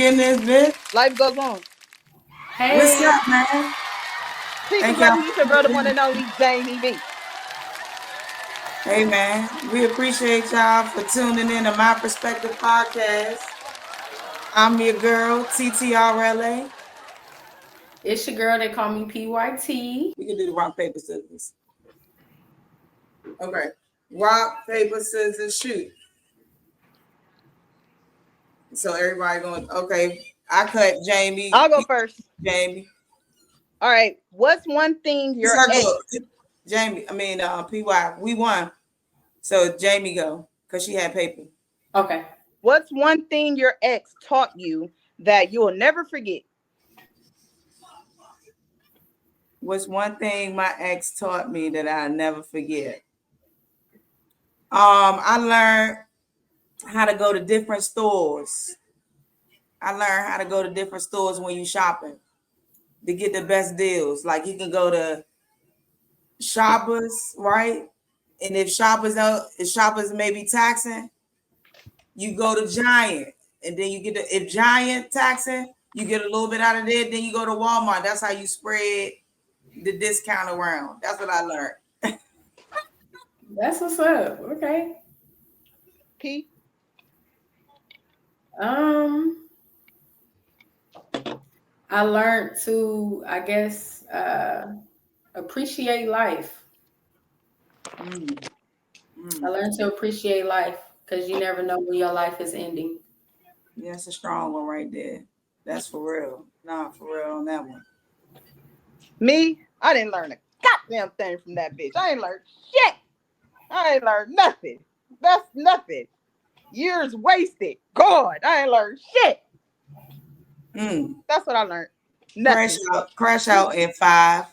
in this bitch. Life goes on. Hey. What's up, man? Thank you, he's your brother, one and only Jamie B. Hey, man. We appreciate y'all for tuning in to My Perspective Podcast. I'm your girl, TTRLA. It's your girl. They call me PYT. We can do the rock, paper, scissors. Okay. Rock, paper, scissors, shoot. So everybody going, okay. I cut Jamie. I'll go first. Jamie. All right. What's one thing your ex... Jamie, PY, we won. So Jamie go, because she had paper. Okay. What's one thing your ex taught you that you will never forget? What's one thing my ex taught me that I'll never forget? I learned how to go to different stores. I learned how to go to different stores when you shopping to get the best deals. Like you can go to Shoppers, right? And if Shoppers may be taxing, you go to Giant, and then you get if Giant taxing, you get a little bit out of there. Then you go to Walmart. That's how you spread the discount around. That's what I learned. That's what's up. Okay. P. I learned to, I guess, appreciate life. I learned to appreciate life because you never know when your life is ending. Yeah, that's a strong one right there. That's for real. Nah, for real on that one. Me, I didn't learn a goddamn thing from that bitch. I ain't learned shit. I ain't learned nothing. That's nothing. Years wasted. God, I ain't learned shit. That's what I learned. Nothing. Crash out in 5.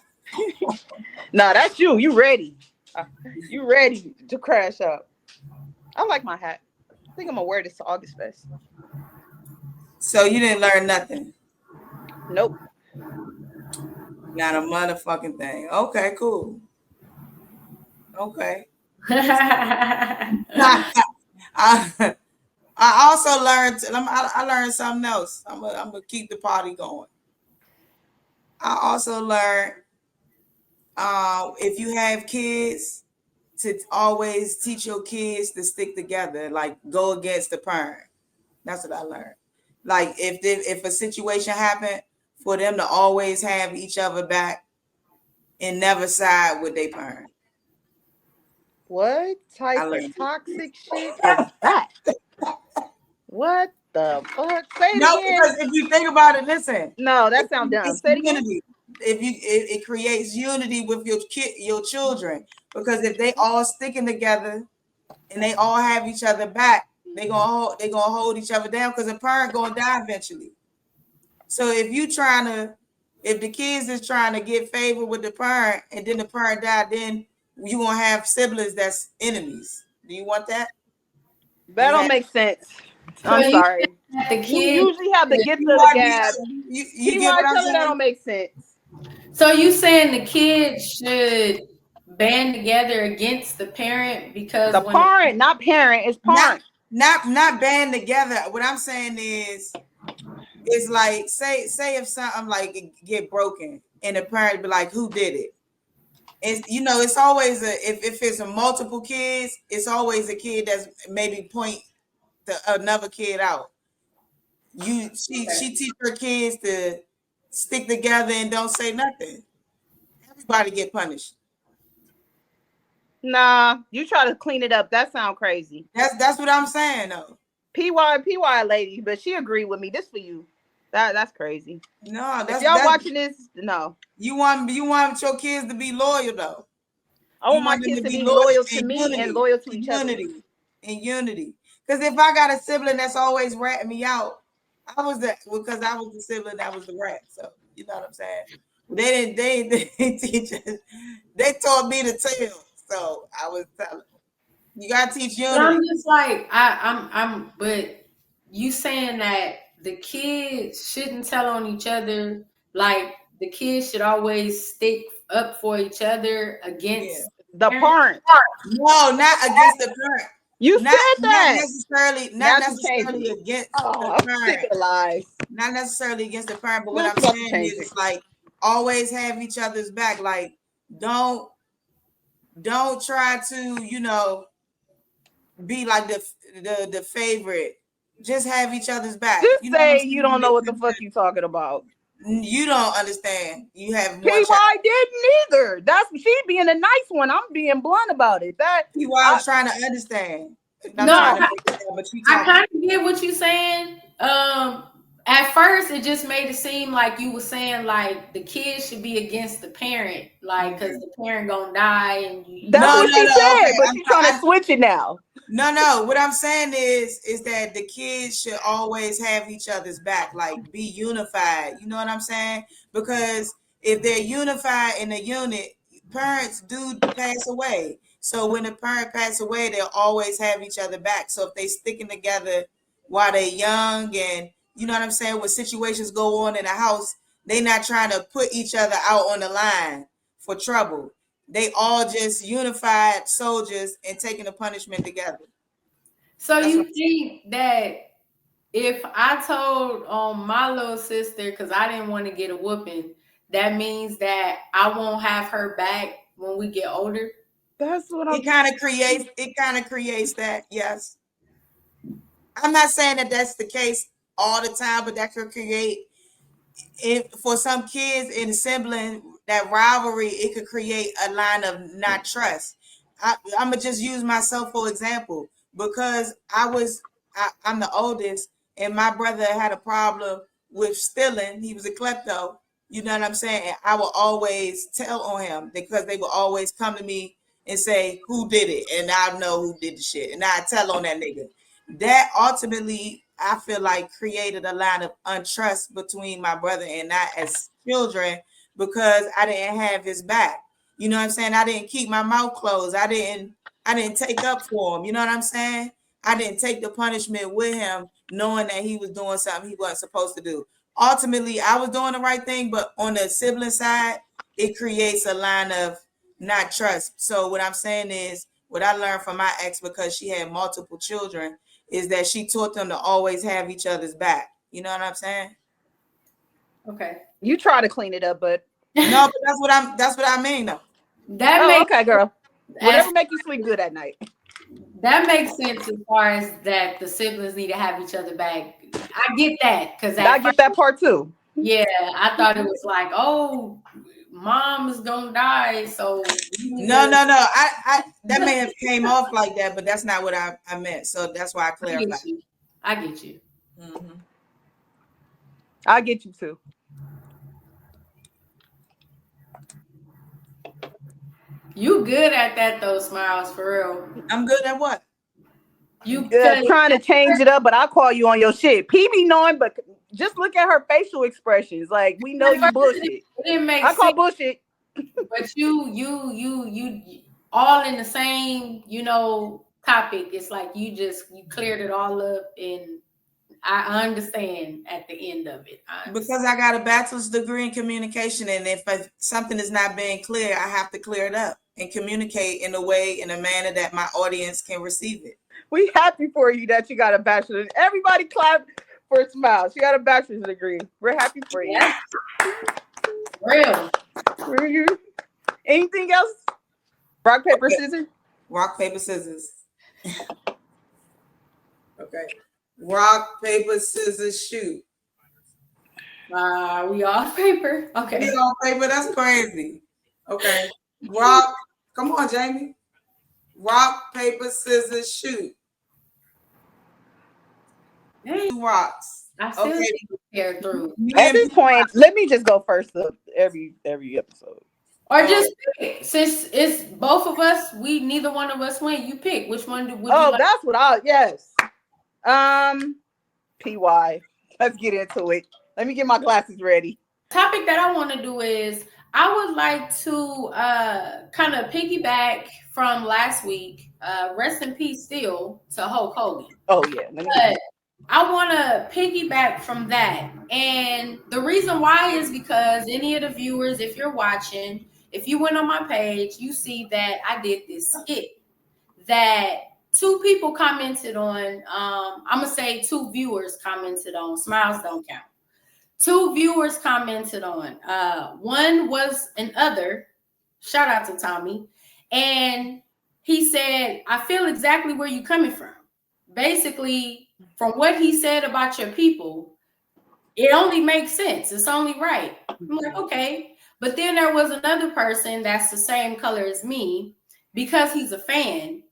Nah, that's you. You ready. You ready to crash out. I like my hat. I think I'm going to wear this to August Fest. So you didn't learn nothing? Nope. Not a motherfucking thing. Okay, cool. Okay. I also learned. I learned something else. I'm gonna keep the party going. I also learned if you have kids, to always teach your kids to stick together. Like go against the parent. That's what I learned. Like if a situation happened, for them to always have each other back and never side with their parent. What type of toxic shit is that? What the fuck? Say it again. Because if you think about it, listen. No, that sounds dumb. Say it again. It creates unity with your children, because if they all sticking together and they all have each other back, they gonna hold each other down, because a parent gonna die eventually. So if the kids is trying to get favor with the parent and then the parent died, then you gonna have siblings that's enemies. Do you want that? That don't make sense. I'm sorry. You usually have to get to the gab. You get what I'm saying? That don't make sense. So you saying the kids should band together against the parent because not parent, it's parent. Not band together. What I'm saying is like say if something like get broken and the parent be like, who did it? And it's always if it's a multiple kids, it's always a kid that's maybe point another kid out. She teach her kids to stick together and don't say nothing. Everybody get punished. Nah, you try to clean it up. That sound crazy. That's what I'm saying though. PY lady, but she agreed with me. This for you. That's crazy. No, if y'all watching this, no. You want your kids to be loyal though. I want my kids to be loyal to me and loyal to each other. In unity. Because if I got a sibling that's always ratting me out, because I was the sibling that was the rat. So you know what I'm saying? They didn't teach us. They taught me to tell. So I was telling. You gotta teach unity. But I'm just like but you saying that the kids shouldn't tell on each other, like the kids should always stick up for each other against the parent. No, not against the parent. You not said that. not necessarily against Oh, the I'm sick parent. of the lies. Not necessarily against the parent, but what Look I'm about to saying change is it. it's like always have each other's back. Like don't try to, be like the favorite. Just have each other's back. Just You know what I'm say you don't know what the saying? fuck you talking about. You don't understand. You have one child. PY didn't either. That's she being a nice one. I'm being blunt about it. That PY was trying to understand. I'm No, trying to break it down, but you I talking. kind of get what you're saying. At first, it just made it seem like you were saying like the kid should be against the parent, like because the parent gonna die, and that's what she said. Okay. But she's trying to switch it now. No. What I'm saying is that the kids should always have each other's back, like be unified. You know what I'm saying? Because if they're unified in a unit, parents do pass away. So when a parent passes away, they'll always have each other back. So if they sticking together while they're young, and you know what I'm saying, when situations go on in the house, they not trying to put each other out on the line for trouble. They all just unified soldiers and taking the punishment together. So you think that if I told my little sister, because I didn't want to get a whooping, that means that I won't have her back when we get older? That's what it kind of creates that, yes. I'm not saying that that's the case all the time, but that could create for some kids in sibling, that rivalry, it could create a line of not trust. I'm gonna just use myself for example, because I'm the oldest, and my brother had a problem with stealing. He was a klepto. You know what I'm saying? And I will always tell on him because they will always come to me and say who did it, and I know who did the shit, and I tell on that nigga. That ultimately, I feel like, created a line of untrust between my brother and I as children, because I didn't have his back. You know what I'm saying? I didn't keep my mouth closed. I didn't take up for him. You know what I'm saying? I didn't take the punishment with him, knowing that he was doing something he wasn't supposed to do. Ultimately, I was doing the right thing, but on the sibling side, it creates a line of not trust. So what I'm saying is, what I learned from my ex, because she had multiple children, is that she taught them to always have each other's back. You know what I'm saying? Okay. You try to clean it up, but no, but that's what I mean though. That makes okay, girl. Whatever make you sleep good at night. That makes sense as far as that the siblings need to have each other back. I get that because I get that part too. Yeah, I thought it was like, oh, mom is gonna die, so no. I that may have came off like that, but that's not what I meant. So that's why I clarified. I get you. Mm-hmm. I get you too. You good at that though, Smiles, for real. I'm good at what? You trying to change it up, but I'll call you on your shit. PB knowing, but just look at her facial expressions. Like, we know you bullshit. It didn't make I call bullshit. But you all in the same, topic. It's like you cleared it all up, and I understand at the end of it. Because I got a bachelor's degree in communication, and if something is not being clear, I have to clear it up and communicate in a manner that my audience can receive it. We happy for you that you got a bachelor's. Everybody clap for Smiles. She got a bachelor's degree. We're happy for you. Yeah. Real. Anything else? Rock, paper, scissors? Rock, paper, scissors. Okay. Rock, paper, scissors, shoot. We all paper. Okay. We all paper. That's crazy. Okay. Rock. Come on, Jamie. Rock, paper, scissors, shoot. Two rocks. I still tear through. At this point, let me just go first of every episode. Or just pick. Since it's both of us, neither one of us win. You pick. Which one would you like? That's what yes. PY. Let's get into it. Let me get my glasses ready. Topic that I want to do is I would like to kind of piggyback from last week. Rest in peace still to Hulk Hogan. Oh yeah. But I want to piggyback from that. And the reason why is because any of the viewers, if you're watching, if you went on my page, you see that I did this skit that two people commented on, I'm gonna say two viewers commented on, smiles don't count. Two viewers commented on. One was an other, shout out to Tommy, and he said, I feel exactly where you're coming from. Basically, from what he said about your people, it only makes sense. It's only right. I'm like, okay. But then there was another person that's the same color as me, because he's a fan.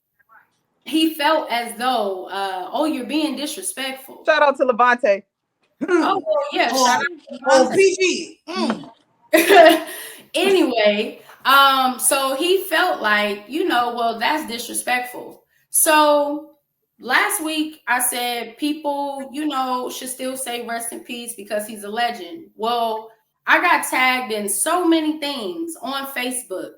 He felt as though, oh, you're being disrespectful. Shout out to Levante. Oh, well, yeah. Shout out to PG. Anyway, so he felt like, well, that's disrespectful. So last week I said people, should still say rest in peace because he's a legend. Well, I got tagged in so many things on Facebook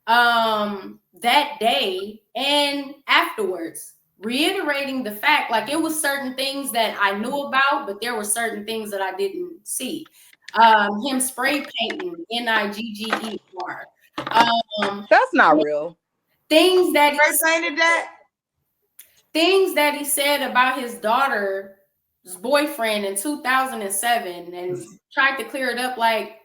that day and afterwards, reiterating the fact, like, it was certain things that I knew about, but there were certain things that I didn't see. Him spray painting NIGGER. That's not real. Things that he painted that. Things that he said about his daughter's boyfriend in 2007, and tried to clear it up like,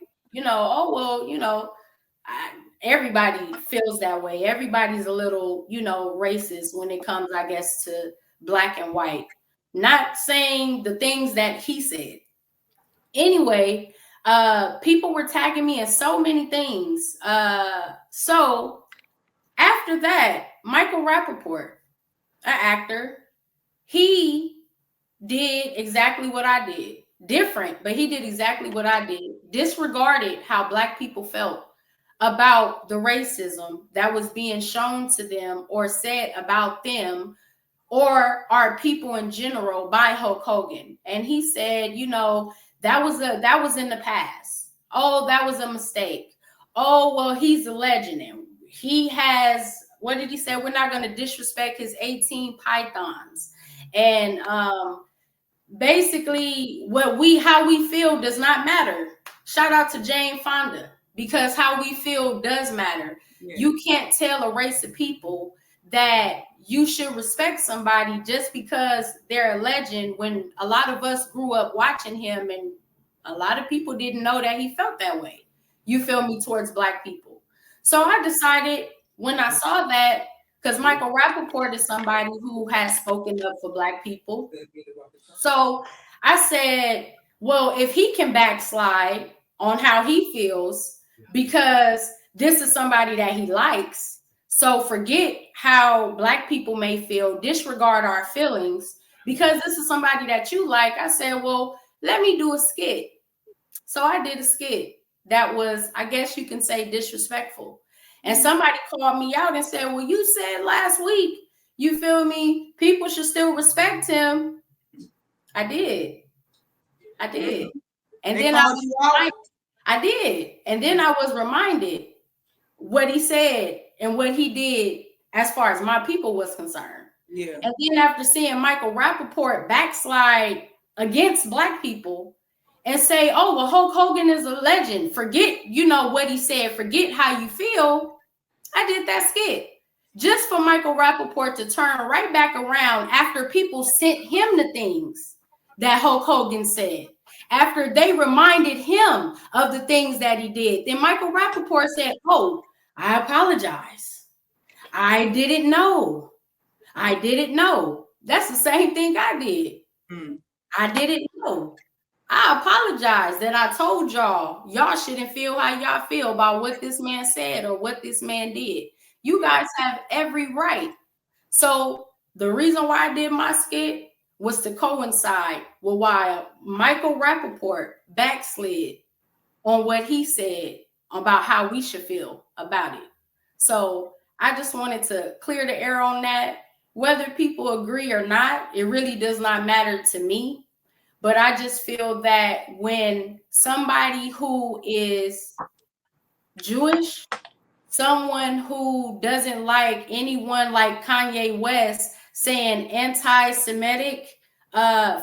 everybody feels that way. Everybody's a little, racist when it comes, I guess, to black and white. Not saying the things that he said. Anyway, people were tagging me in so many things. So after that, Michael Rappaport, an actor, he did exactly what I did. Different, but he did exactly what I did. Disregarded how black people felt about the racism that was being shown to them or said about them or our people in general by Hulk Hogan. And he said, that was in the past. Oh, that was a mistake. Oh, well, he's a legend. And he has, what did he say? We're not going to disrespect his 18 pythons. And basically how we feel does not matter. Shout out to Jane Fonda, because how we feel does matter. Yeah. You can't tell a race of people that you should respect somebody just because they're a legend, when a lot of us grew up watching him and a lot of people didn't know that he felt that way. You feel me, towards black people. So I decided when I saw that, because Michael Rappaport is somebody who has spoken up for black people. So I said, well, if he can backslide on how he feels, because this is somebody that he likes, so forget how black people may feel, disregard our feelings, because this is somebody that you like. I said, well, let me do a skit. So I did a skit that was, I guess you can say, disrespectful. And somebody called me out and said, well, you said last week, you feel me, people should still respect him. I did. And then I did. And then I was reminded what he said and what he did as far as my people was concerned. Yeah. And then after seeing Michael Rappaport backslide against black people and say, oh, well, Hulk Hogan is a legend. Forget, what he said. Forget how you feel. I did that skit just for Michael Rappaport to turn right back around after people sent him the things that Hulk Hogan said. After they reminded him of the things that he did, then Michael Rappaport said, oh, I apologize. I didn't know. That's the same thing I did. I didn't know. I apologize that I told y'all shouldn't feel how y'all feel about what this man said or what this man did. You guys have every right. So the reason why I did my skit was to coincide with why Michael Rappaport backslid on what he said about how we should feel about it. So I just wanted to clear the air on that. Whether people agree or not, it really does not matter to me. But I just feel that when somebody who is Jewish, someone who doesn't like anyone like Kanye West saying anti-Semitic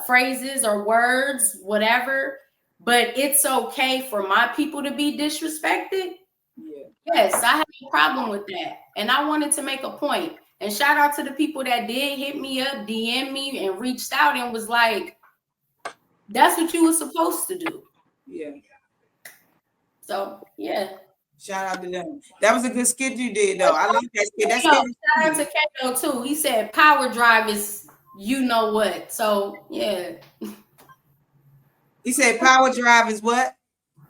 phrases or words, whatever, but it's okay for my people to be disrespected. Yeah. Yes, I have a problem with that. And I wanted to make a point. And shout out to the people that did hit me up, DM me, and reached out and was like, that's what you were supposed to do. Yeah. So, yeah. Shout out to them. That was a good skit you did, though. I like that skit. That skit. Shout out to Kato, too. He said power drive is you know what. So, yeah. He said power drive is what?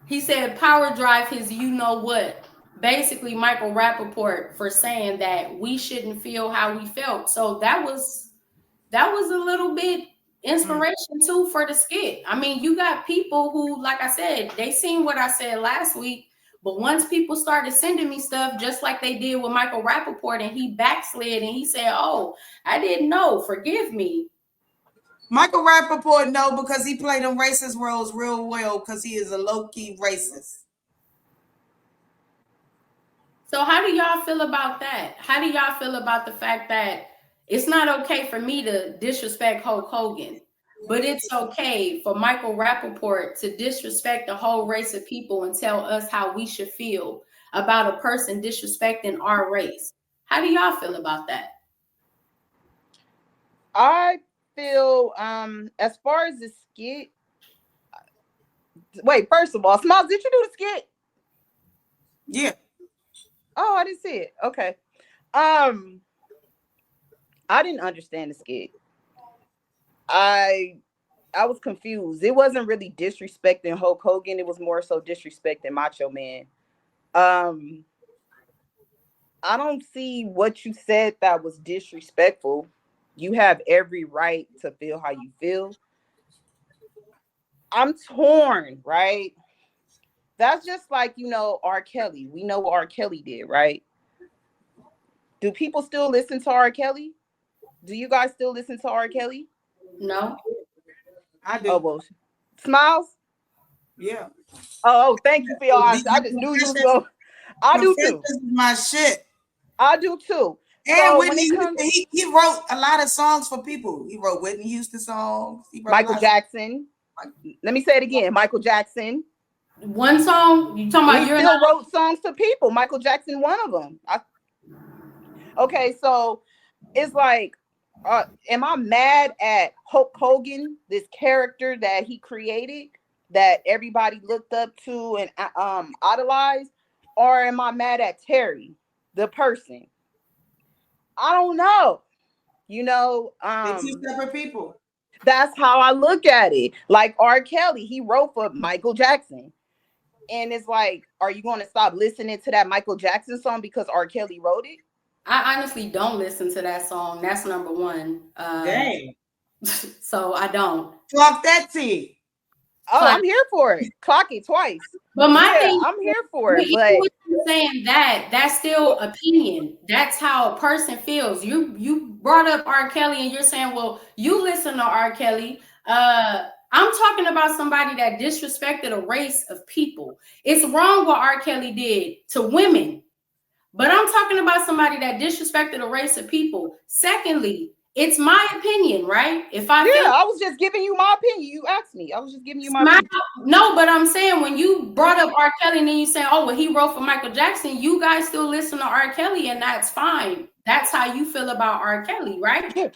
He said power drive is you know what. Basically, Michael Rappaport for saying that we shouldn't feel how we felt. So that was a little bit inspiration too for the skit. I mean, you got people who, like I said, they seen what I said last week, but once people started sending me stuff just like they did with Michael Rappaport, and he backslid and he said, oh, I didn't know, forgive me. Michael Rappaport, no, because he played them racist roles real well because he is a low-key racist. So how do y'all feel about that? How do y'all feel about the fact that it's not okay for me to disrespect Hulk Hogan, but it's okay for Michael Rappaport to disrespect the whole race of people and tell us how we should feel about a person disrespecting our race? How do y'all feel about that? I feel as far as the skit. Wait, first of all, Smalls, did you do the skit? Yeah. Oh, I didn't see it. Okay. I didn't understand the skit. I was confused. It wasn't really disrespecting Hulk Hogan. It was more so disrespecting Macho Man. I don't see what you said that was disrespectful. You have every right to feel how you feel. I'm torn, right? That's just like, R. Kelly. We know what R. Kelly did, right? Do people still listen to R. Kelly? Do you guys still listen to R. Kelly? No. I do. Oh, well, Smiles? Yeah. Oh, thank you for your honesty. I just knew you was going. I do too. This is my shit. I do too. And So Whitney Houston, he wrote a lot of songs for people. He wrote Whitney Houston songs. He wrote Michael Jackson. Let me say it again. Michael Jackson. One song? You talking about? He still wrote songs to people. Michael Jackson, one of them. Okay, so it's like, am I mad at Hulk Hogan, this character that he created, that everybody looked up to and idolized, or am I mad at Terry, the person? I don't know. They're two separate people. That's how I look at it. Like R. Kelly, he wrote for Michael Jackson. And it's like, are you going to stop listening to that Michael Jackson song because R. Kelly wrote it? I honestly don't listen to that song. That's number one. Dang. So I don't. Clock that T. Oh, I'm here for it. Clock it twice. But my thing, I'm here for it. But saying that's still opinion. That's how a person feels. You brought up R. Kelly and you're saying, well, you listen to R. Kelly. I'm talking about somebody that disrespected a race of people. It's wrong what R. Kelly did to women, but I'm talking about somebody that disrespected a race of people. Secondly, it's my opinion, right? I was just giving you my opinion. You asked me. I was just giving you my opinion. No, but I'm saying when you brought up R. Kelly and then you say, oh, well, he wrote for Michael Jackson, you guys still listen to R. Kelly, and that's fine. That's how you feel about R. Kelly, right?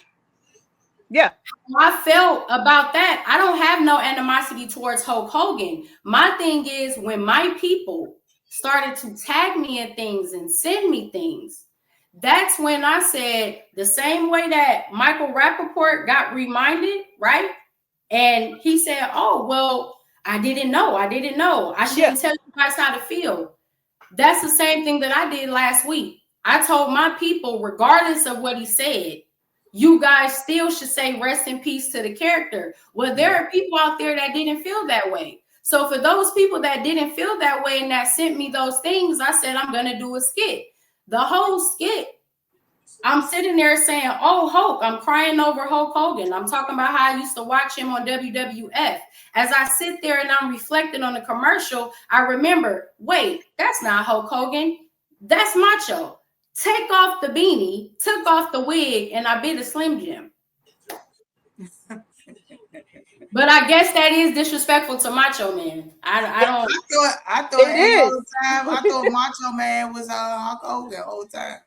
Yeah. I felt about that. I don't have no animosity towards Hulk Hogan. My thing is when my people started to tag me in things and send me things, that's when I said the same way that Michael Rappaport got reminded, right? And he said, oh, well, I didn't know. I shouldn't tell you guys how to feel. That's the same thing that I did last week. I told my people, regardless of what he said, you guys still should say rest in peace to the character. Well, there are people out there that didn't feel that way. So for those people that didn't feel that way and that sent me those things, I said, I'm going to do a skit. The whole skit, I'm sitting there saying, oh, Hulk, I'm crying over Hulk Hogan. I'm talking about how I used to watch him on WWF. As I sit there and I'm reflecting on the commercial, I remember, wait, that's not Hulk Hogan. That's Macho. Take off the beanie, took off the wig, and I bit a Slim Jim. But I guess that is disrespectful to Macho Man. I don't. I thought it is all the time. I thought Macho Man was Hulk Hogan all the time.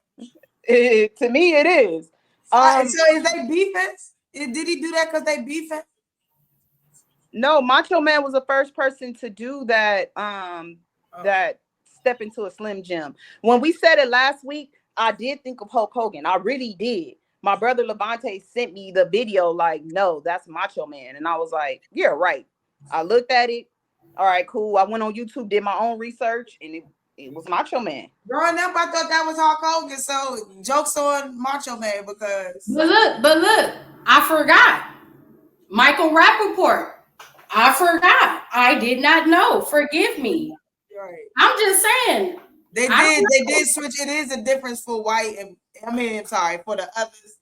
To me, it is. So is they beefing? Did he do that because they beefing? No, Macho Man was the first person to do that. That step into a Slim Jim. When we said it last week, I did think of Hulk Hogan. I really did. My brother Levante sent me the video, like, no, that's Macho Man. And I was like, you're right. I looked at it. All right, cool. I went on YouTube, did my own research, and it was Macho Man. Growing up, I thought that was Hulk Hogan. So jokes on Macho Man because. But look, I forgot. Michael Rappaport. I forgot. I did not know. Forgive me. Right. I'm just saying. They did switch. It is a difference for white and I'm sorry, for the others.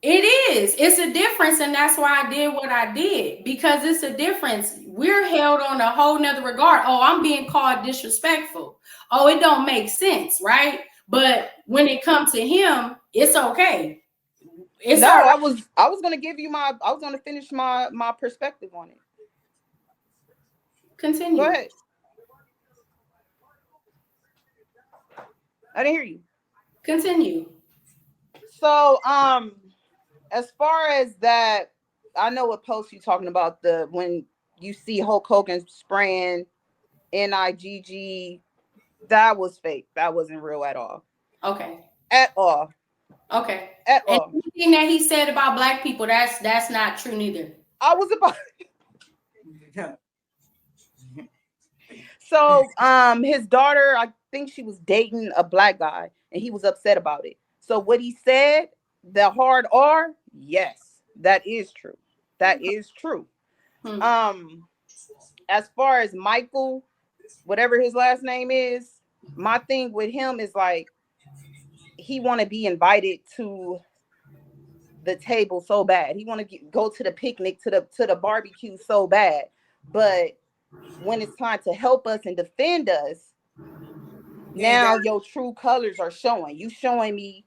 It is. It's a difference, and that's why I did what I did, because it's a difference. We're held on a whole nother regard. Oh, I'm being called disrespectful. Oh, it don't make sense, right? But when it comes to him, it's okay. It's no, right. I was gonna give you I was gonna finish my perspective on it. Continue. Go ahead. I didn't hear you. Continue. So, as far as that, I know what post you're talking about, when you see Hulk Hogan spraying NIGG, that was fake. That wasn't real at all. Okay. At all. Okay. At all. Anything that he said about black people, that's not true neither. I was about. So, his daughter, I think she was dating a black guy, and he was upset about it. So what he said, the hard R, yes, that is true. That is true. As far as Michael, whatever his last name is, my thing with him is like, he want to be invited to the table so bad. He want to go to the picnic, to the barbecue so bad. But when it's time to help us and defend us, now your true colors are showing. You showing me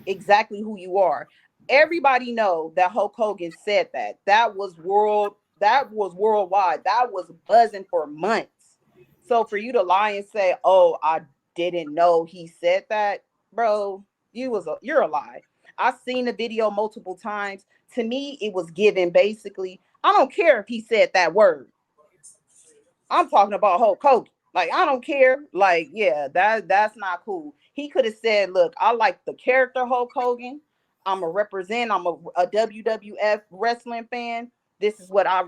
exactly who you are. Everybody know that Hulk Hogan said that. That was worldwide. That was buzzing for months. So for you to lie and say, "Oh, I didn't know he said that," bro, you're a lie. I've seen the video multiple times. To me, it was given basically, I don't care if he said that word. I'm talking about Hulk Hogan. Like, I don't care. Like, yeah, that's not cool. He could have said, look, I like the character Hulk Hogan. I'm a WWF wrestling fan. This is what I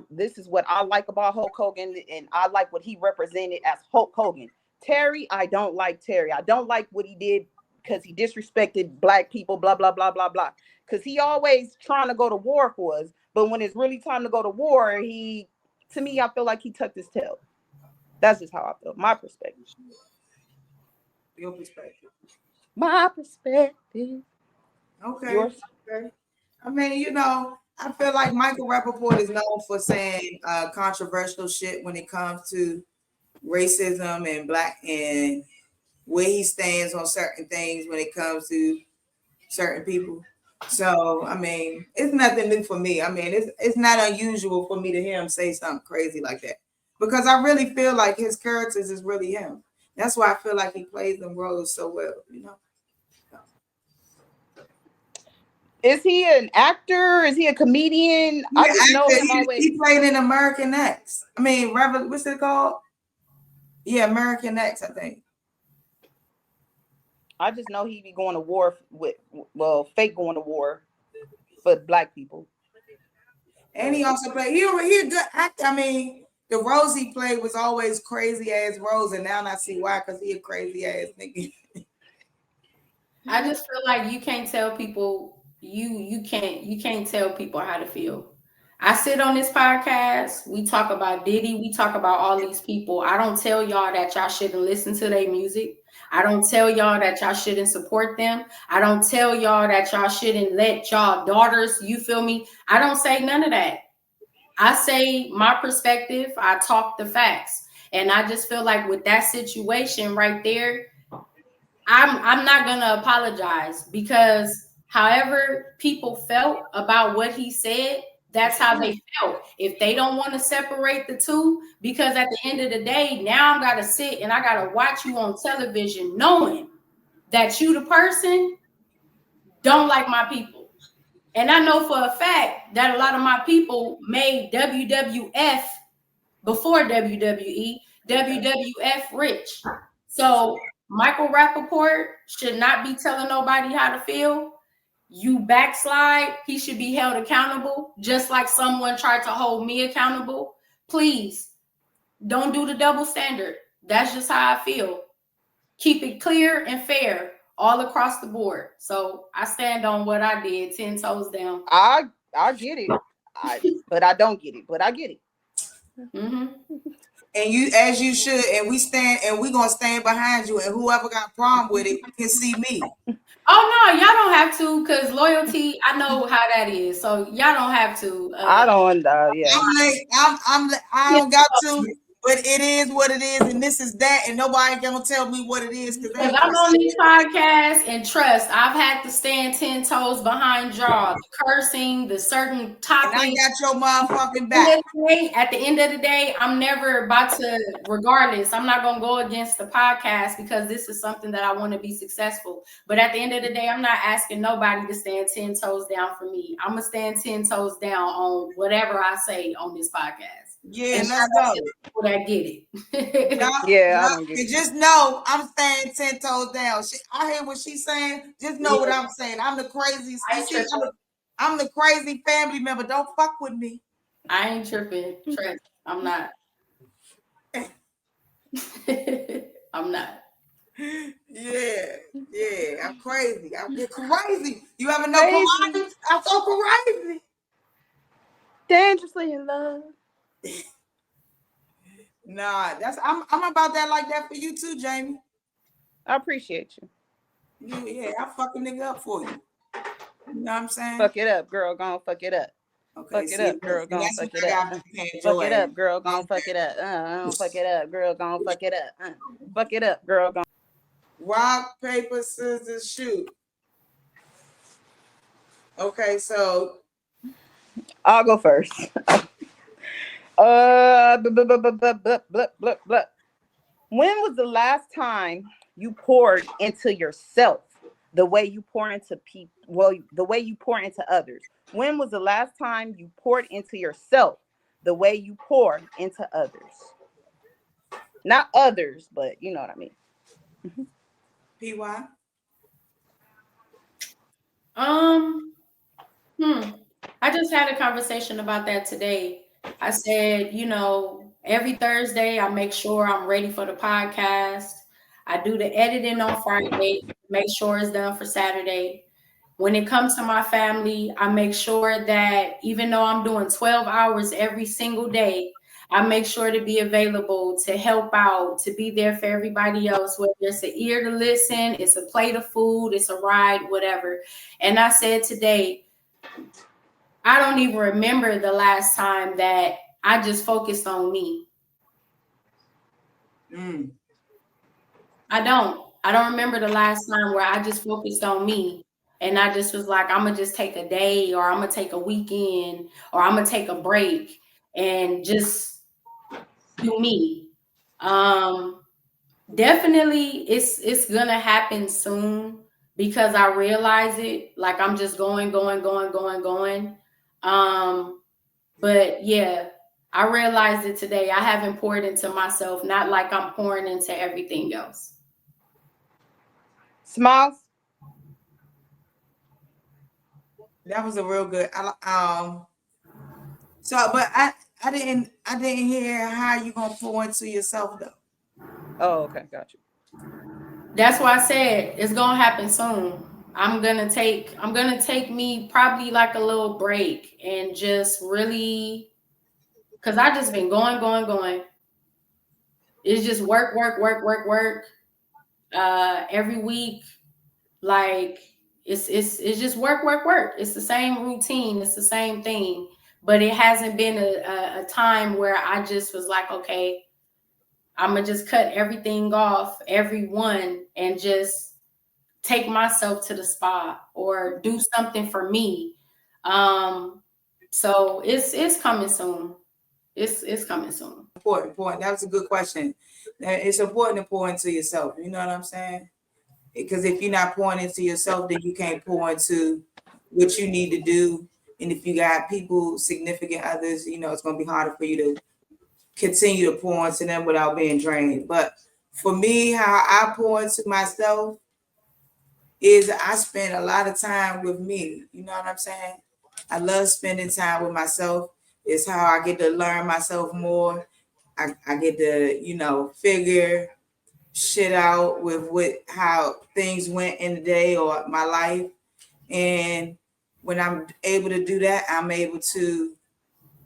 like about Hulk Hogan, and I like what he represented as Hulk Hogan. Terry, I don't like Terry. I don't like what he did because he disrespected black people, blah, blah, blah, blah, blah. Because he always trying to go to war for us. But when it's really time to go to war, to me, I feel like he tucked his tail. That's just how I feel. My perspective. Your perspective. My perspective. Okay. Yours? Okay. I mean, I feel like Michael Rappaport is known for saying controversial shit when it comes to racism and black and where he stands on certain things when it comes to certain people. So, I mean, it's nothing new for me. I mean, it's not unusual for me to hear him say something crazy like that. Because I really feel like his characters is really him. That's why I feel like he plays them roles so well, Is he an actor? Is he a comedian? I just know him always. He played in American X. I mean, what's it called? Yeah, American X, I think. I just know he be going to war fake going to war for black people. And he also played, he a good actor. I mean, the roles he played was always crazy ass roles, and now I see why, because he a crazy ass nigga. I just feel like you can't tell people you can't tell people how to feel. I sit on this podcast, we talk about Diddy, we talk about all these people. I don't tell y'all that y'all shouldn't listen to their music. I don't tell y'all that y'all shouldn't support them. I don't tell y'all that y'all shouldn't let y'all daughters, you feel me? I don't say none of that. I say my perspective, I talk the facts. And I just feel like with that situation right there, I'm not gonna apologize, because however people felt about what he said, that's how they felt. If they don't want to separate the two, because at the end of the day, now I'm gotta sit and I gotta watch you on television knowing that you the person don't like my people. And I know for a fact that a lot of my people made WWF before WWE, WWF rich. So Michael Rappaport should not be telling nobody how to feel. You backslide, he should be held accountable, just like someone tried to hold me accountable. Please don't do the double standard. That's just how I feel. Keep it clear and fair all across the board. So I stand on what I did, 10 toes down. I get it. But I don't get it. But I get it. Mm-hmm. And you, as you should, and we're gonna stand behind you. And whoever got a problem with it can see me. Oh no, y'all don't have to, because loyalty, I know how that is. So y'all don't have to. I don't. Yeah. I don't got to. But it is what it is, and this is that, and nobody gonna tell me what it is because I'm on these podcasts, and trust, I've had to stand 10 toes behind y'all, the cursing, the certain topics. And I got your motherfucking back. At the end of the day, I'm never about to, regardless, I'm not gonna go against the podcast because this is something that I want to be successful. But at the end of the day, I'm not asking nobody to stand 10 toes down for me. I'm gonna stand 10 toes down on whatever I say on this podcast. Yeah, and let's go. People that get it. I don't get and it. just know I'm staying 10 toes down. I hear what she's saying. Just know what I'm saying. I'm the craziest. I'm the crazy family member. Don't fuck with me. I ain't tripping. Trent, I'm not. I'm not. Yeah. I'm crazy. I'm crazy. You ever know Pilates? I'm so crazy. Dangerously in love. Nah, I'm about that like that for you too, Jamie. I appreciate you. Yeah, I fuck a nigga up for you. You know what I'm saying? Fuck it up, girl. Gon' fuck it up. Okay, fuck it up, girl. Gon' fuck it up. Fuck it up, girl. Gon' fuck it up. Fuck it up, girl. Gon' fuck it up. Fuck it up, girl. Gon' rock, paper, scissors, shoot. Okay, so I'll go first. When was the last time you poured into yourself the way you pour into people? Well, the way you pour into others. When was the last time you poured into yourself the way you pour into others? Not others, but you know what I mean. PY. I just had a conversation about that today. I said, every Thursday I make sure I'm ready for the podcast. I do the editing on Friday, make sure it's done for Saturday. When it comes to my family, I make sure that even though I'm doing 12 hours every single day, I make sure to be available to help out, to be there for everybody else, whether it's an ear to listen, it's a plate of food, it's a ride, whatever. And I said today, I don't even remember the last time that I just focused on me. I don't remember the last time where I just focused on me. And I just was like, I'm going to just take a day, or I'm going to take a weekend, or I'm going to take a break and just do me. Definitely it's going to happen soon because I realize it. Like I'm just going. But yeah, I realized it today. I haven't poured into myself, not like I'm pouring into everything else. Smiles. That was a real good. So, but I didn't hear how you gonna pour into yourself though. Oh, okay, got you. That's why I said it's gonna happen soon. I'm gonna take me probably like a little break and just really, cause I just been going. It's just work. Every week, like it's just work. It's the same routine. It's the same thing. But it hasn't been a time where I just was like, okay, I'm gonna just cut everything off, everyone, and just take myself to the spa or do something for me. So it's coming soon. It's coming soon. Important. That was a good question. It's important to pour into yourself. You know what I'm saying? Because if you're not pouring into yourself, then you can't pour into what you need to do. And if you got people, significant others, you know, it's going to be harder for you to continue to pour into them without being drained. But for me, how I pour into myself is I spend a lot of time with me. You know what I'm saying? I love spending time with myself. It's how I get to learn myself more. I get to, you know, figure shit out with what how things went in the day or my life. And when I'm able to do that, I'm able to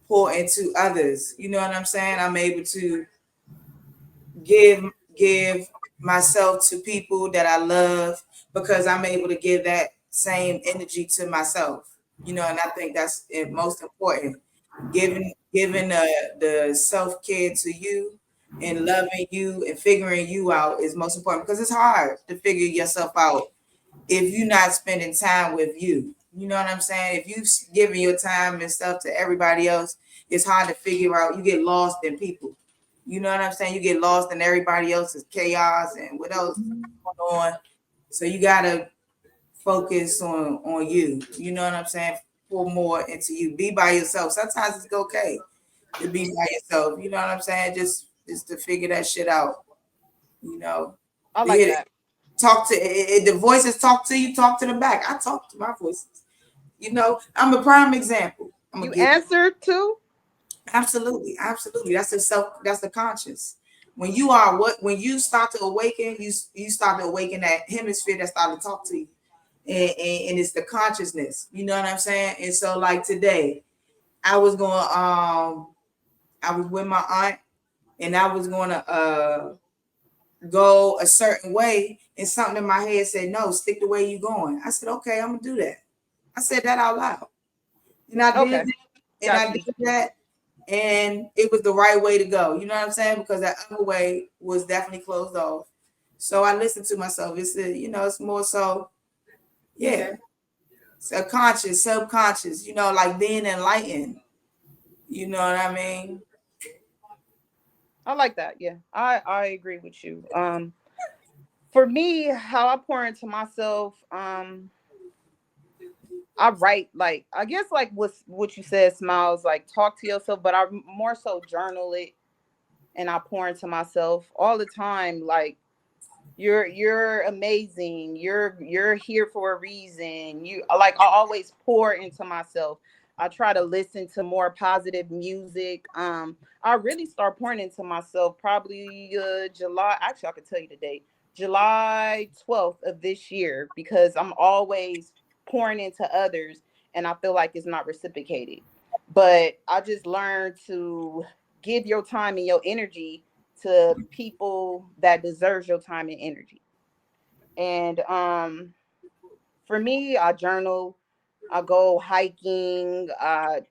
pour into others. You know what I'm saying? I'm able to give myself to people that I love because I'm able to give that same energy to myself. You know, and I think that's most important. Giving the self care to you and loving you and figuring you out is most important because it's hard to figure yourself out if you're not spending time with you. You know what I'm saying? If you giving your time and stuff to everybody else, it's hard to figure out. You get lost in people. You know what I'm saying? You get lost in everybody else's chaos and what else going on. So you gotta focus on you. You know what I'm saying? Pour more into you. Be by yourself. Sometimes it's okay to be by yourself. You know what I'm saying? Just to figure that shit out. You know. I like that. Talk to the voices talk to you, talk to the back. I talk to my voices. You know, I'm a prime example. You answer too? Absolutely. That's the conscious. When you start to awaken, you start to awaken that hemisphere that started to talk to you. And it's the consciousness. You know what I'm saying? And so like today, I was with my aunt and I was gonna go a certain way, and something in my head said, no, stick the way you're going. I said, okay, I'm gonna do that. I said that out loud. And I did that, and I did that, and it was the right way to go. You know what I'm saying? Because that other way was definitely closed off. So I listened to myself. It's it's more so, yeah, subconscious, subconscious, like being enlightened. You know what I mean? I like that. Yeah, I agree with you. For me, how I pour into myself, I write, like, I guess like what you said, Smiles, like talk to yourself, but I more so journal it, and I pour into myself all the time. Like, you're amazing. You're here for a reason. I always pour into myself. I try to listen to more positive music. I really start pouring into myself probably July. Actually, I can tell you the date, July 12th of this year, because I'm always pouring into others, and I feel like it's not reciprocated. But I just learned to give your time and your energy to people that deserves your time and energy. And for me, I journal, I go hiking, I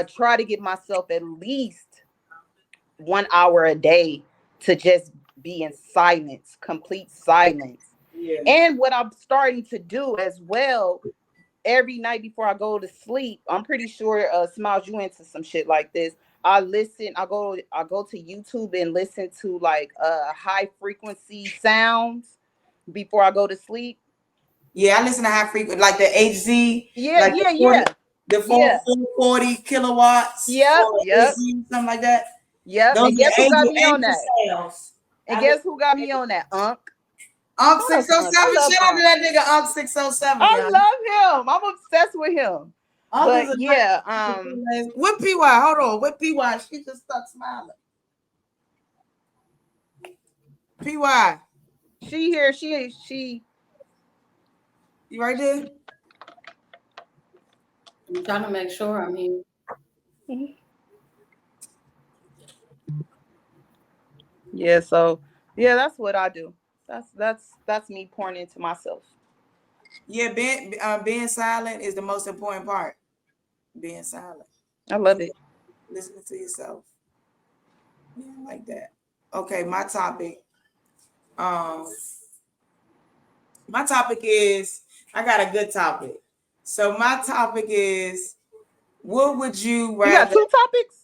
try to give myself at least 1 hour a day to just be in silence, complete silence. Yeah. And what I'm starting to do as well, every night before I go to sleep, I'm pretty sure Smiles, you into some shit like this. I go to YouTube and listen to like high frequency sounds before I go to sleep. Yeah, I listen to high frequency, like the HZ, Yeah, like yeah, yeah. The 440 kilowatts, Yep, yep, HZ, something like that. yep. Those And guess are who got angel, me on angel that? sales. And guess who got me on that? Unc. Unc Shout out to Unc. I 607. love Shout out to Unc. that nigga Unc 607. I Yo. love him. I'm obsessed with him. Unc is But a yeah, with PY. Hold on. With PY. She just stuck smiling. PY. she here, she You right there? I'm trying to make sure I'm here. yeah, so yeah, that's what I do. That's me pouring into myself. Yeah, being silent is the most important part. Being silent. I love it. Listening to yourself. Yeah, I like that. Okay, my topic. Um, my topic is I got a good topic. So my topic is what would you You got rather two topics?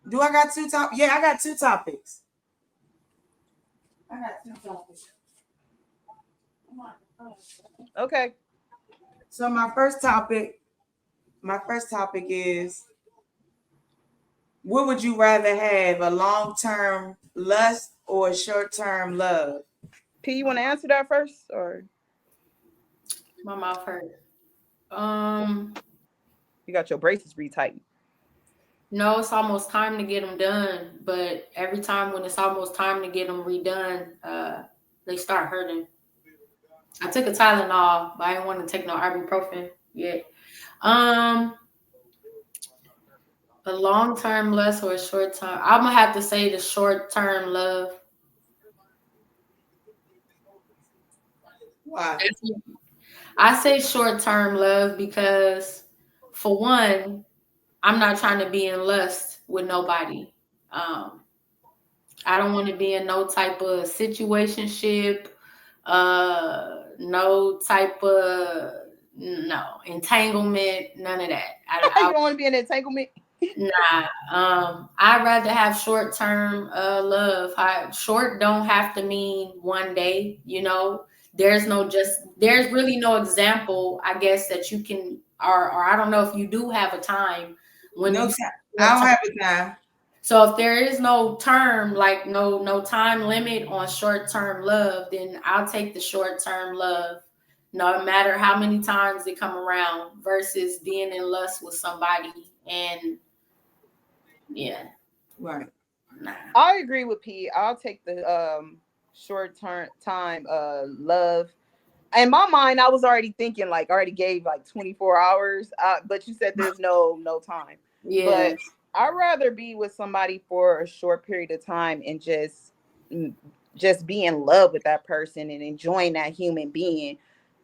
do? I got two topics. Yeah, I got two topics. I got two topics. Okay. So my first topic is, what would you rather have, a long-term lust or a short-term love? P, you want to answer that first, or My mouth hurt. Um, you got your braces retightened? no, it's almost time to get them done, but every time when it's almost time to get them redone, they start hurting. I took a Tylenol, but I didn't want to take no ibuprofen yet. Um, a long term lust or a short term? I'm gonna have to say the short term love. Why? I say short term love because, for one, I'm not trying to be in lust with nobody. Um, I don't want to be in no type of situationship, no type of no entanglement, none of that. You don't want to be in an entanglement. Nah, I'd rather have short term love. Short don't have to mean one day, you know. There's really no example, I guess, that you can, or I don't know if you do have a time when No you time. I don't have a time. so if there is no term, like no time limit on short term love, then I'll take the short term love, no matter how many times they come around, versus being in lust with somebody. And yeah, Right. nah. I agree with P. I'll take the short term time love. In my mind, I was already thinking like already gave like 24 hours. But you said there's no time. Yeah. But I'd rather be with somebody for a short period of time and just be in love with that person and enjoying that human being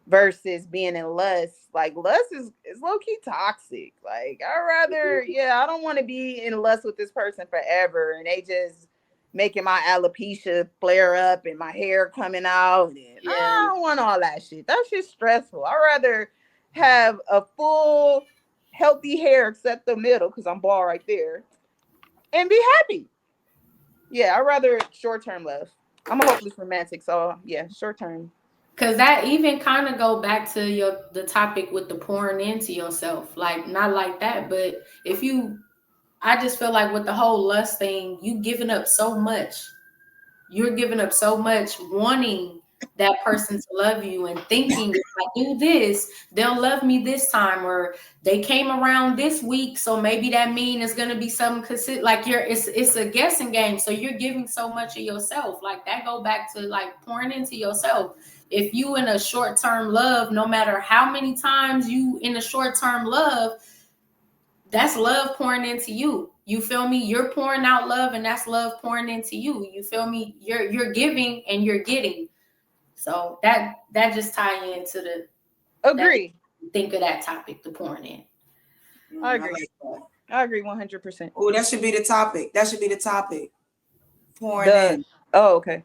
versus being in lust. Like lust is low key toxic. Like I rather, yeah, I don't want to be in lust with this person forever and they just making my alopecia flare up and my hair coming out. And Yeah. I don't want all that shit. That shit's stressful. I'd rather have a full healthy hair except the middle because I'm bald right there and be happy. Yeah, I'd rather short term love. I'm a hopeless romantic, so yeah, short term. Cause that even kind of go back to the topic with the pouring into yourself. Like not like that, but if you I just feel like with the whole lust thing, you giving up so much. You're giving up so much wanting that person to love you and thinking if I do this, they'll love me this time, or they came around this week, so maybe that mean it's gonna be something consistent. Like it's a guessing game. So you're giving so much of yourself. Like that go back to like pouring into yourself. If you in a short term love, no matter how many times you in a short term love, that's love pouring into you. You feel me? You're pouring out love, and that's love pouring into you. You feel me? You're giving and you're getting. So that just tie into the that Agree. think of that topic, the pouring in. I I agree. like that. I agree 100%. Oh, that should be the topic. That should be the topic. Pouring The in. oh, okay.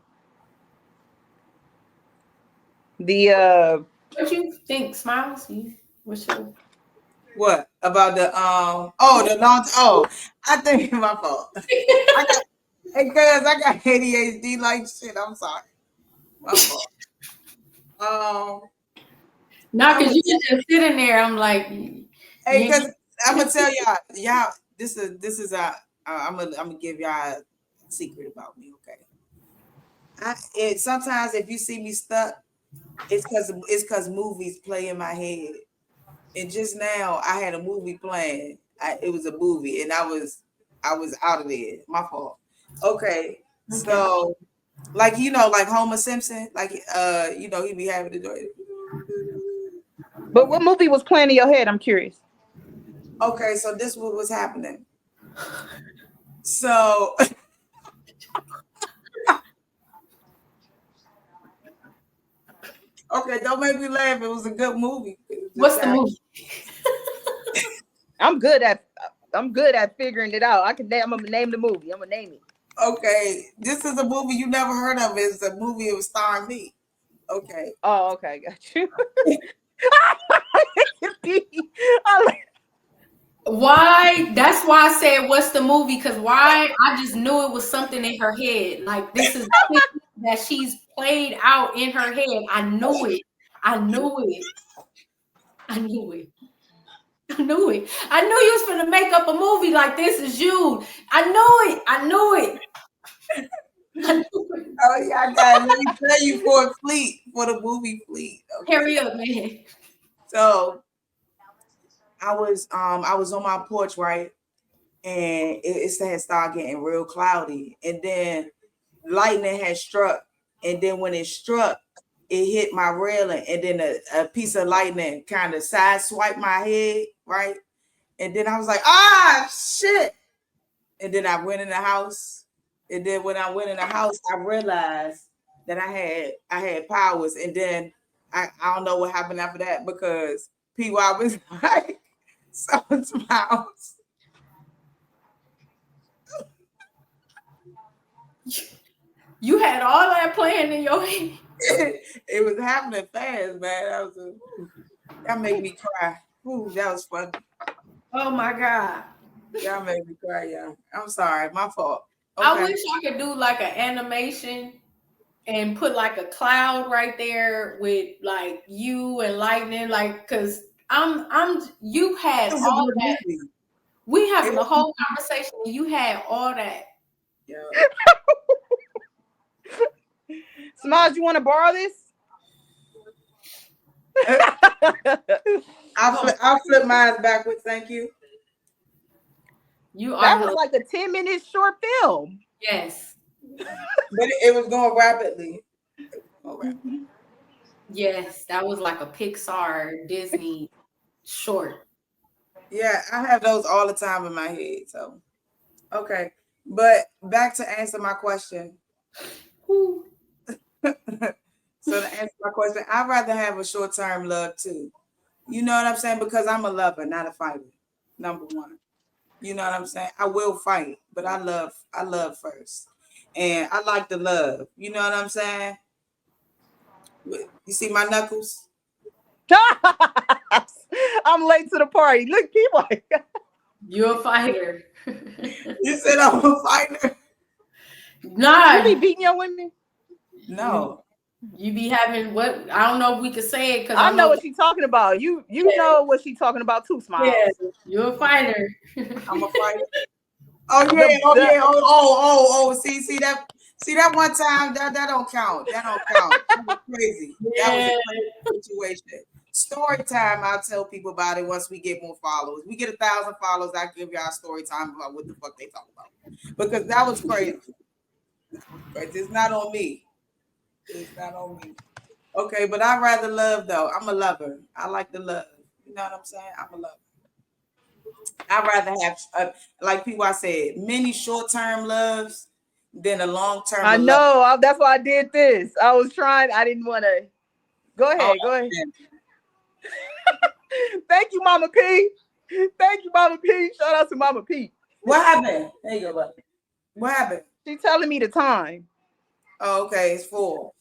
The What you think, Smiles? What's your What about the the long I think my fault. I got hey cuz I got ADHD like shit. I'm sorry. My fault. Um No, I'm because gonna you just sitting there. I'm like, hey you cuz I'm gonna tell y'all this is I'm gonna give y'all a secret about me, okay? Sometimes if you see me stuck, it's cuz movies play in my head. And just now I had a movie playing. It was a movie, and I was out of there. My fault. Okay, okay. so like like Homer Simpson, like he be having to do it. but what movie was playing in your head? I'm curious. Okay, so this what was happening. So okay, don't make me laugh. It was a good movie. It was just What's the happening. movie? I'm good at I'm good at figuring it out. I'm gonna name the movie. I'm gonna name it. Okay, this is a movie you never heard of. It's a movie. It was starring me. Okay. Oh, okay, got you. I like- Why? That's why I said, "What's the movie?" Because why? I just knew it was something in her head. Like this is that she's played out in her head. I knew it. I knew it. I knew it. I knew it. I knew you was gonna make up a movie like This Is You. I knew it. I knew it. I knew it. Oh yeah, I got it. Let me tell you for Fleet, for the movie Fleet. Okay. Hurry up, man. So I was on my porch, right? And it had started getting real cloudy. And then lightning had struck. And then when it struck, it hit my railing, and then a piece of lightning kind of sideswiped my head, right? And then I was like, ah, shit. And then I went in the house. And then when I went in the house, I realized that I had powers. And then I don't know what happened after that, because PY was like, someone's mouse. You had all that playing in your head. It was happening fast, man. That made me cry. Ooh, that was fun. Oh my God. Y'all made me cry, y'all. I'm sorry, my fault. Okay. I wish I could do like an animation and put like a cloud right there with like you and lightning, like, cause you had all that. Movie. We having a whole conversation and you had all that. Yeah. Smiles, you want to borrow this? I'll flip mine backwards, thank you. That was like a 10-minute short film. Yes. But it was going rapidly. Yes, that was like a Pixar, Disney short. Yeah, I have those all the time in my head. So, okay. But back to answer my question. So to answer my question, I'd rather have a short-term love too. You know what I'm saying? Because I'm a lover, not a fighter. Number one. You know what I'm saying? I will fight, but I love first. And I like the love. You know what I'm saying? You see my knuckles? I'm late to the party. Look, people. You're a fighter. You said I'm a fighter. Nah. You be beating your women? No. You be having what? I don't know if we could say it, because I know what she's talking about. You know what she's talking about too, Smiles. Yeah, you're a fighter. I'm a fighter. Oh, see that one time that don't count. That was crazy. Yeah. That was a crazy situation. Story time, I'll tell people about it once we get more followers. We get 1,000 followers, I give y'all story time about what the fuck they talk about. Because that was crazy. It's not on me. It's not on me. Okay, but I'd rather love though. I'm a lover. I like the love. You know what I'm saying? I'm a lover. I'd rather have, like people I said, many short-term loves than a long-term. I know. That's why I did this. I was trying. I didn't want to. Go ahead. Go ahead. Thank you, Mama P. Thank you, Mama P. Shout out to Mama P. What happened? There you go, buddy. What happened? She's telling me the time. Oh, okay. It's 4.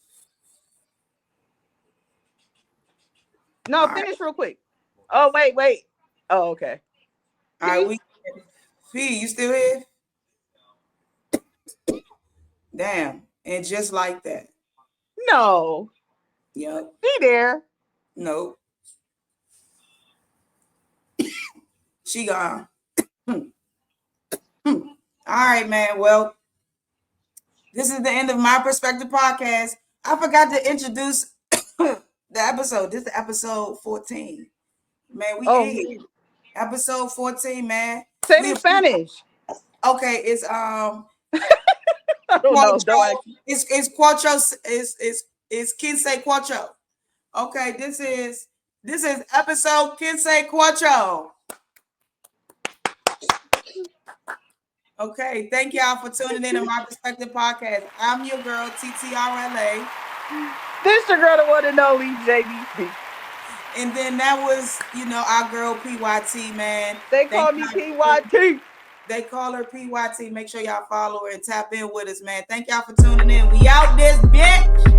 No, all finish right. Real quick. Oh, wait. Oh, okay. All right, P, you still here? Damn. And just like that. No. Yep. Be there. Nope. She gone. All right, man. Well, this is the end of my perspective podcast. I forgot to introduce the episode. This is episode 14. Man, we ate episode 14, man. Say it in Spanish. Okay, it's I don't know. It's cuatro. It's quince cuatro. Okay, this is episode quince cuatro. Okay, thank y'all for tuning in to my perspective podcast. I'm your girl TTRLA. This your girl, the one and only JBP. And then that was, our girl PYT, man. They call me PYT. They call her PYT. Make sure y'all follow her and tap in with us, man. Thank y'all for tuning in. We out this bitch.